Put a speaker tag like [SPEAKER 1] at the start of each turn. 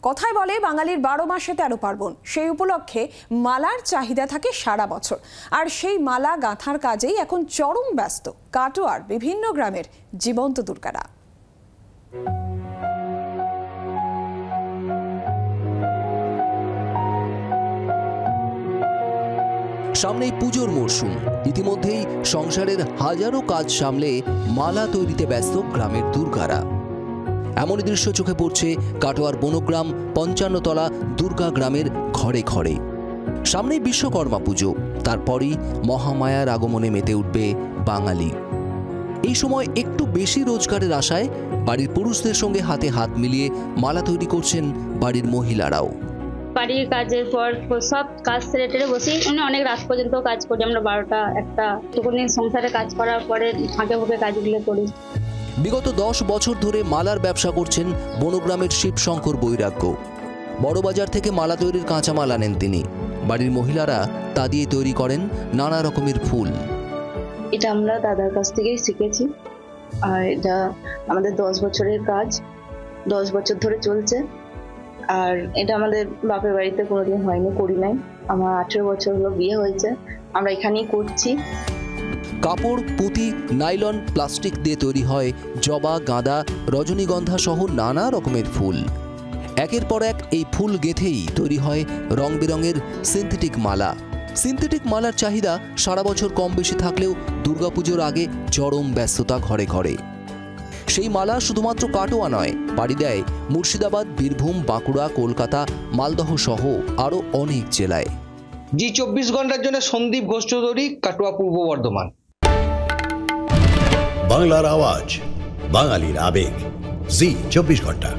[SPEAKER 1] কথায় বলে বাঙালির 12 মাসে 13 পার্বণ। সেই উপলক্ষে মালার চাহিদা থাকে সারা বছর, আর সেই মালা গাঁথার কাজেই এখন চরম ব্যস্ত কাটোয়ার বিভিন্ন গ্রামের জীবন্ত দুর্গারা।
[SPEAKER 2] সামনেই পুজোর মরশুম। ইতিমধ্যেই সংসারের হাজারো কাজ সামলে মালা তৈরিতে ব্যস্ত গ্রামের দুর্গারা। এমনই দৃশ্য চোখে পড়ছে কাটোয়ার বনগ্রাম 55 তলা দুর্গা গ্রামের ঘরে ঘরে। সামনেই বিশ্বকর্মা পুজো, তারপরই মহামায়ার আগমনে মেতে উঠবে বাঙালি। এই সময় একটু বেশি রোজগারের আশায় বাড়ির পুরুষদের সঙ্গে হাতে হাত মিলিয়ে মালা তৈরি করছেন বাড়ির মহিলারাও।
[SPEAKER 3] বাড়ির কাজের পর সব কাজ সেরে টেরে বসি, অনেক রাত পর্যন্ত কাজ করি আমরা, 12টা 1টা, তখনই সংসারে কাজ করার পরে ফাঁকে ফাঁকে কাজগুলো করি।
[SPEAKER 2] বিগত 10 বছর ধরে মালার ব্যবসা করছেন বনগ্রামের শিবশঙ্কর বৈরাগ্য। বড়বাজার থেকে মালা তৈরির কাঁচামাল আনেন তিনি। বাড়ির মহিলারা তা দিয়ে তৈরি করেন নানা রকমের ফুল।
[SPEAKER 4] এটা আমরা দাদার কাছ থেকেই শিখেছি, আর এটা আমাদের 10 বছরের কাজ, 10 বছর ধরে চলছে। আর এটা আমাদের বাপের বাড়িতে কোনোদিন হয়নি, করি নাই। আমার 18 বছর হলো বিয়ে হয়েছে, আমরা এখানেই করছি।
[SPEAKER 2] কাপড়, পুঁতি, নাইলন, প্লাস্টিক দিয়ে তৈরি হয় জবা, গাঁদা, রজনীগন্ধা সহ নানা রকমের ফুল। একের পর এক এই ফুল গেঁথেই তৈরি হয় রং বেরঙের সিনথেটিক মালা। সিনথেটিক মালার চাহিদা সারা বছর কম বেশি থাকলেও দুর্গাপুজোর আগে চরম ব্যস্ততা ঘরে ঘরে। সেই মালা শুধুমাত্র কাটোয়া নয়, পাড়ি দেয় মুর্শিদাবাদ, বীরভূম, বাঁকুড়া, কলকাতা, মালদহ সহ আরও অনেক জেলায়।
[SPEAKER 5] জি 24 ঘন্টার জন্য সন্দীপ ঘোষ চৌধুরী, কাটোয়া, পূর্ব বর্ধমান।
[SPEAKER 6] বাংলার আওয়াজ, বাঙালির আবেগ, জি 24 ঘন্টা।